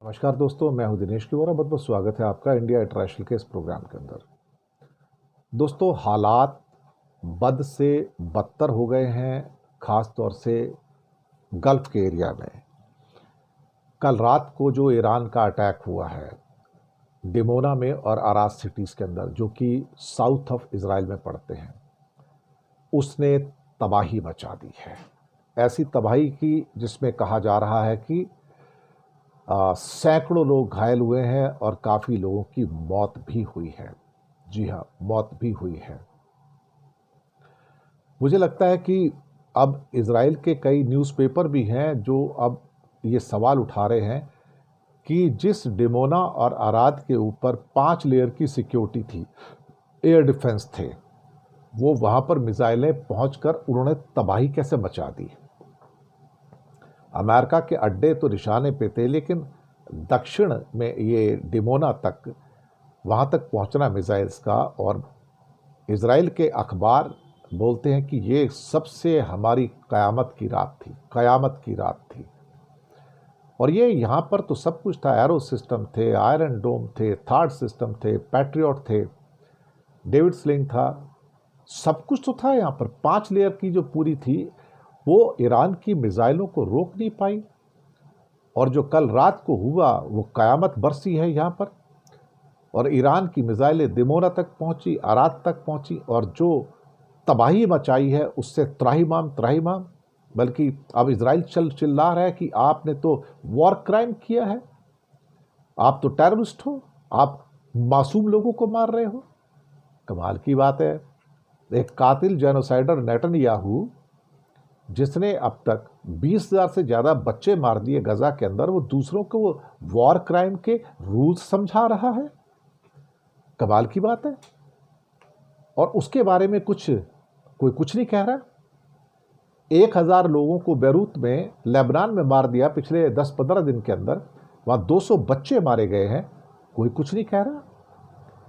नमस्कार दोस्तों, मैं हूं दिनेश तिवारी। बहुत बहुत स्वागत है आपका इंडिया इंटरनेशनल के इस प्रोग्राम के अंदर। दोस्तों, हालात बद से बदतर हो गए हैं, ख़ास तौर से गल्फ़ के एरिया में। कल रात को जो ईरान का अटैक हुआ है डिमोना में और अरास सिटीज़ के अंदर, जो कि साउथ ऑफ इज़राइल में पड़ते हैं, उसने तबाही मचा दी है। ऐसी तबाही की जिसमें कहा जा रहा है कि सैकड़ों लोग घायल हुए हैं और काफ़ी लोगों की मौत भी हुई है। जी हाँ, मौत भी हुई है। मुझे लगता है कि अब इज़राइल के कई न्यूज़पेपर भी हैं जो अब ये सवाल उठा रहे हैं कि जिस डिमोना और अराद के ऊपर 5 लेयर की सिक्योरिटी थी, एयर डिफेंस थे, वो वहाँ पर मिसाइलें पहुँचकर उन्होंने तबाही कैसे मचा दी। अमेरिका के अड्डे तो निशाने पे थे, लेकिन दक्षिण में ये डिमोना तक, वहाँ तक पहुँचना मिसाइल्स का, और इज़राइल के अखबार बोलते हैं कि ये सबसे हमारी क़यामत की रात थी, क़यामत की रात थी। और ये यहाँ पर तो सब कुछ था, एरो सिस्टम थे, आयरन डोम थे, थार्ड सिस्टम थे, पैट्रियट थे, डेविड स्लिंग था, सब कुछ तो था यहाँ पर। 5 लेयर की जो पूरी थी वो ईरान की मिसाइलों को रोक नहीं पाई। और जो कल रात को हुआ वो क़यामत बरसी है यहाँ पर। और ईरान की मिसाइलें दिमोना तक पहुँची, अराद तक पहुँची, और जो तबाही मचाई है उससे त्राहिमाम त्राहिमाम। बल्कि अब इज़राइल चिल्ला रहा है कि आपने तो वॉर क्राइम किया है, आप तो टेररिस्ट हो, आप मासूम लोगों को मार रहे हो। कमाल की बात है। एक कातिल जेनोसाइडर नेतन्याहू, जिसने अब तक 20,000 से ज़्यादा बच्चे मार दिए गजा के अंदर, वो दूसरों को वो वॉर क्राइम के रूल्स समझा रहा है। कमाल की बात है। और उसके बारे में कोई कुछ नहीं कह रहा। 1,000 लोगों को बैरूत में, लेबनान में मार दिया पिछले 10-15 दिन के अंदर। वहाँ 200 बच्चे मारे गए हैं, कोई कुछ नहीं कह रहा।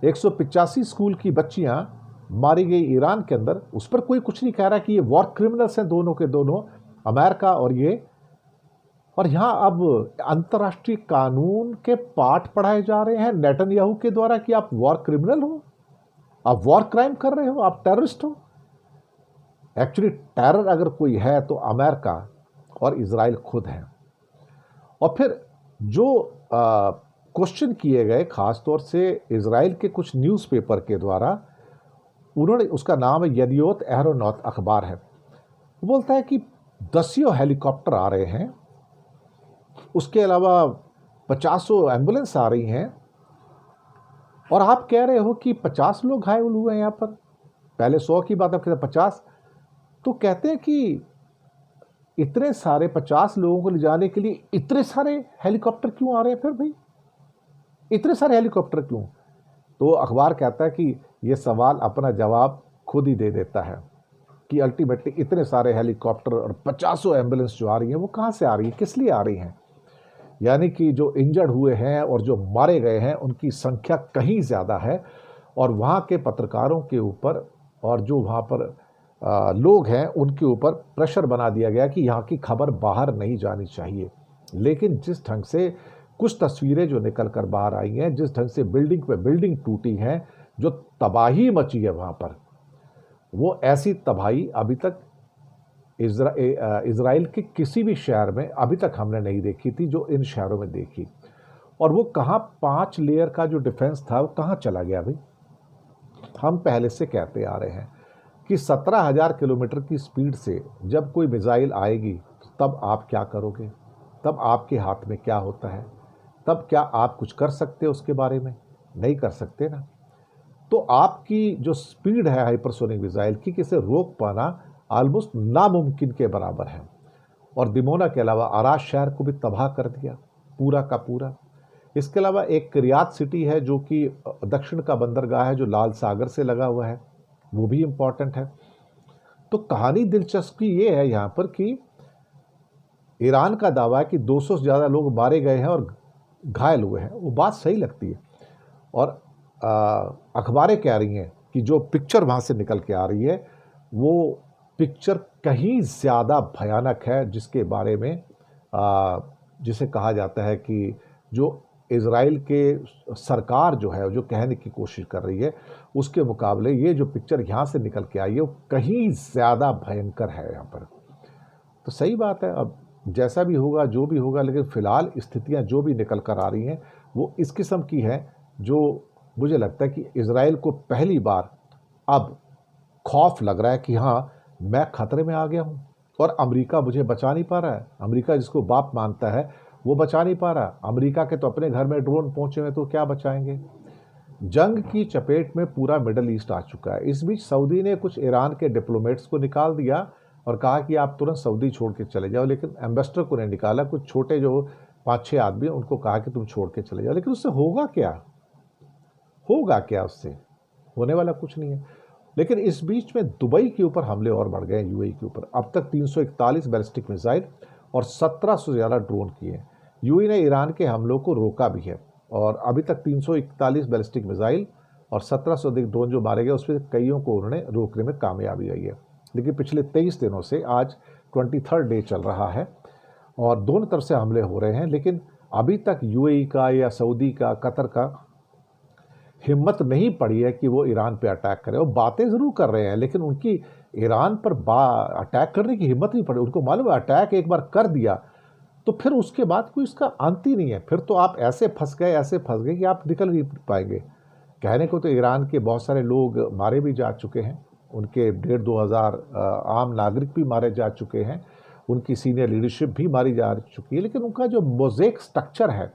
185 स्कूल की बच्चियाँ मारी गई ईरान के अंदर, उस पर कोई कुछ नहीं कह रहा कि ये वॉर क्रिमिनल्स हैं दोनों के दोनों, अमेरिका और ये। और यहाँ अब अंतर्राष्ट्रीय कानून के पाठ पढ़ाए जा रहे हैं नेतन्याहू के द्वारा कि आप वॉर क्रिमिनल हो, आप वॉर क्राइम कर रहे हो, आप टेररिस्ट हो। एक्चुअली टेरर अगर कोई है तो अमेरिका और इज़राइल खुद हैं। और फिर जो क्वेश्चन किए गए ख़ास तौर से इज़राइल के कुछ न्यूज़पेपर के द्वारा, उन्होंने, उसका नाम है यदियोत एहरोनॉट अखबार है, वो बोलता है कि 10 हेलीकॉप्टर आ रहे हैं, उसके अलावा 50 एम्बुलेंस आ रही हैं, और आप कह रहे हो कि 50 लोग घायल हुए हैं यहाँ पर। पहले 100 की बात, अब कहते 50। तो कहते हैं कि इतने सारे 50 लोगों को ले जाने के लिए इतने सारे हेलीकॉप्टर क्यों आ रहे हैं फिर भाई, इतने सारे हेलीकॉप्टर क्यों? तो अखबार कहता है कि ये सवाल अपना जवाब खुद ही दे देता है कि अल्टीमेटली इतने सारे हेलीकॉप्टर और 50 एम्बुलेंस जो आ रही हैं वो कहाँ से आ रही हैं, किस लिए आ रही हैं। यानी कि जो इंजर्ड हुए हैं और जो मारे गए हैं उनकी संख्या कहीं ज़्यादा है। और वहाँ के पत्रकारों के ऊपर और जो वहाँ पर लोग हैं उनके ऊपर प्रेशर बना दिया गया कि यहाँ की खबर बाहर नहीं जानी चाहिए। लेकिन जिस ढंग से कुछ तस्वीरें जो निकल कर बाहर आई हैं, जिस ढंग से बिल्डिंग पे बिल्डिंग टूटी हैं, जो तबाही मची है वहाँ पर, वो ऐसी तबाही अभी तक इज़राइल के किसी भी शहर में अभी तक हमने नहीं देखी थी जो इन शहरों में देखी। और वो कहाँ 5 लेयर का जो डिफेंस था वो कहाँ चला गया भाई। हम पहले से कहते आ रहे हैं कि 17,000 किलोमीटर की स्पीड से जब कोई मिसाइल आएगी तो तब आप क्या करोगे, तब आपके हाथ में क्या होता है, तब क्या आप कुछ कर सकते हो उसके बारे में? नहीं कर सकते ना। तो आपकी जो स्पीड है हाइपरसोनिक मिसाइल की, किसे रोक पाना ऑलमोस्ट नामुमकिन के बराबर है। और दिमोना के अलावा अराश शहर को भी तबाह कर दिया पूरा का पूरा। इसके अलावा एक रियाद सिटी है जो कि दक्षिण का बंदरगाह है, जो लाल सागर से लगा हुआ है, वो भी इम्पॉर्टेंट है। तो कहानी दिलचस्पी ये है यहाँ पर कि ईरान का दावा है कि 200 से ज़्यादा लोग मारे गए हैं और घायल हुए हैं। वो बात सही लगती है। और अखबारें कह रही हैं कि जो पिक्चर वहाँ से निकल के आ रही है वो पिक्चर कहीं ज़्यादा भयानक है, जिसके बारे में जिसे कहा जाता है कि जो इज़राइल के सरकार जो है जो कहने की कोशिश कर रही है, उसके मुकाबले ये जो पिक्चर यहाँ से निकल के आई है वो कहीं ज़्यादा भयंकर है यहाँ पर। तो सही बात है, अब जैसा भी होगा जो भी होगा, लेकिन फ़िलहाल स्थितियाँ जो भी निकल कर आ रही हैं वो इस किस्म की हैं जो मुझे लगता है कि इज़राइल को पहली बार अब खौफ लग रहा है कि हाँ, मैं खतरे में आ गया हूँ और अमेरिका मुझे बचा नहीं पा रहा है। अमेरिका जिसको बाप मानता है वो बचा नहीं पा रहा। अमेरिका के तो अपने घर में ड्रोन पहुंचे हुए, तो क्या बचाएंगे। जंग की चपेट में पूरा मिडल ईस्ट आ चुका है। इस बीच सऊदी ने कुछ ईरान के डिप्लोमेट्स को निकाल दिया और कहा कि आप तुरंत सऊदी छोड़ के चले जाओ, लेकिन एम्बेसडर को नहीं निकाला। कुछ छोटे जो 5-6 आदमी उनको कहा कि तुम छोड़ के चले जाओ, लेकिन उससे होगा क्या? होगा क्या? उससे होने वाला कुछ नहीं है। लेकिन इस बीच में दुबई के ऊपर हमले और बढ़ गए, यूएई के ऊपर। अब तक 341 बैलिस्टिक मिसाइल और 1700 से ज़्यादा ड्रोन किए। यूएई ने ईरान के हमलों को रोका भी है और अभी तक 341 बैलिस्टिक मिसाइल और 1700 से अधिक ड्रोन जो मारे गए, उसमें कईयों को उन्होंने रोकने में कामयाबी आई है। लेकिन पिछले 23 दिनों से आज 23rd डे चल रहा है और दोनों तरफ से हमले हो रहे हैं, लेकिन अभी तक यूएई का या सऊदी का, कतर का हिम्मत नहीं पड़ी है कि वो ईरान पे अटैक करे। वो बातें ज़रूर कर रहे हैं, लेकिन उनकी ईरान पर अटैक करने की हिम्मत नहीं पड़ी। उनको मालूम है अटैक एक बार कर दिया तो फिर उसके बाद कोई इसका अंत ही नहीं है। फिर तो आप ऐसे फंस गए कि आप निकल नहीं पाएंगे। कहने को तो ईरान के बहुत सारे लोग मारे भी जा चुके हैं, उनके 1,500-2 हज़ार आम नागरिक भी मारे जा चुके हैं, उनकी सीनियर लीडरशिप भी मारी जा चुकी है। लेकिन उनका जो मोज़ेक स्ट्रक्चर है,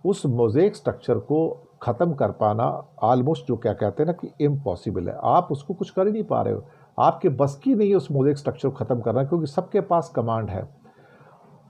उस मोज़ेक स्ट्रक्चर को ख़त्म कर पाना ऑलमोस्ट, जो क्या कहते हैं ना, कि इम्पॉसिबल है। आप उसको कुछ कर ही नहीं पा रहे हो, आपके बस की नहीं है उस मोज़ेक स्ट्रक्चर को ख़त्म करना, क्योंकि सबके पास कमांड है।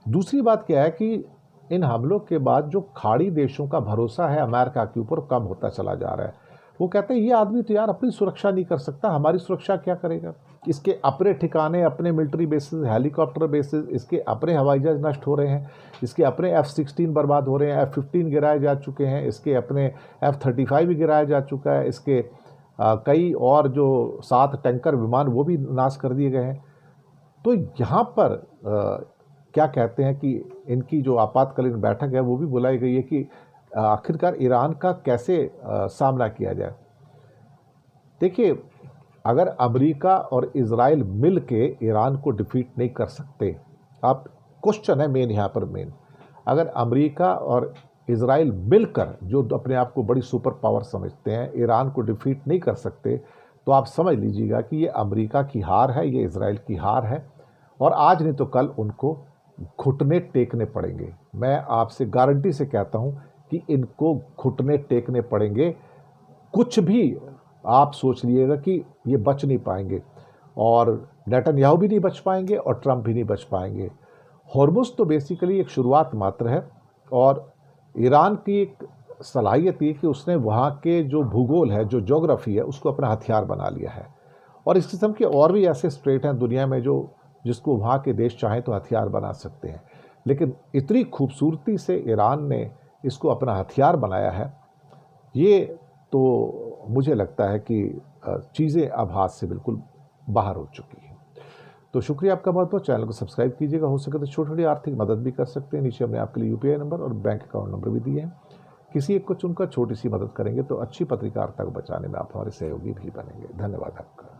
दूसरी बात क्या है कि इन हमलों के बाद जो खाड़ी देशों का भरोसा है अमेरिका के ऊपर कम होता चला जा रहा है। वो कहते हैं ये आदमी तो यार अपनी सुरक्षा नहीं कर सकता, हमारी सुरक्षा क्या करेगा। इसके अपने ठिकाने, अपने मिलिट्री बेसिस, हेलीकॉप्टर बेसिस, इसके अपने हवाई जहाज नष्ट हो रहे हैं, इसके अपने F-16 बर्बाद हो रहे हैं, F-15 गिराए जा चुके हैं, इसके अपने F-35 भी गिराया जा चुका है, इसके कई और जो 7 टैंकर विमान वो भी नाश कर दिए गए हैं। तो यहाँ पर क्या कहते हैं कि इनकी जो आपातकालीन बैठक है वो भी बुलाई गई है कि आखिरकार ईरान का कैसे सामना किया जाए। देखिए, अगर अमेरिका और इज़राइल मिल के ईरान को डिफीट नहीं कर सकते, आप क्वेश्चन है मेन यहाँ पर मेन, अगर अमेरिका और इज़राइल मिलकर, जो अपने आप को बड़ी सुपर पावर समझते हैं, ईरान को डिफीट नहीं कर सकते, तो आप समझ लीजिएगा कि ये अमेरिका की हार है, ये इज़राइल की हार है और आज नहीं तो कल उनको घुटने टेकने पड़ेंगे। मैं आपसे गारंटी से कहता हूँ कि इनको घुटने टेकने पड़ेंगे। कुछ भी आप सोच लीजिएगा कि ये बच नहीं पाएंगे और नेतन्याहू भी नहीं बच पाएंगे और ट्रंप भी नहीं बच पाएंगे। हॉर्मुज़ तो बेसिकली एक शुरुआत मात्र है और ईरान की एक सलाहियत ये कि उसने वहाँ के जो भूगोल है, जो ज्योग्राफी है, उसको अपना हथियार बना लिया है। और इस किस्म के और भी ऐसे स्ट्रेट हैं दुनिया में जो जिसको वहाँ के देश चाहें तो हथियार बना सकते हैं, लेकिन इतनी खूबसूरती से ईरान ने इसको अपना हथियार बनाया है, ये तो मुझे लगता है कि चीज़ें अब हाथ से बिल्कुल बाहर हो चुकी हैं। तो शुक्रिया आपका बहुत बहुत। चैनल को सब्सक्राइब कीजिएगा, हो सके तो छोटी छोटी आर्थिक मदद भी कर सकते हैं। नीचे हमने आपके लिए UPI नंबर और बैंक अकाउंट नंबर भी दिए हैं। किसी एक को चुनकर छोटी सी मदद करेंगे तो अच्छी पत्रकारिता को बचाने में आप हमारे सहयोगी भी बनेंगे। धन्यवाद आपका।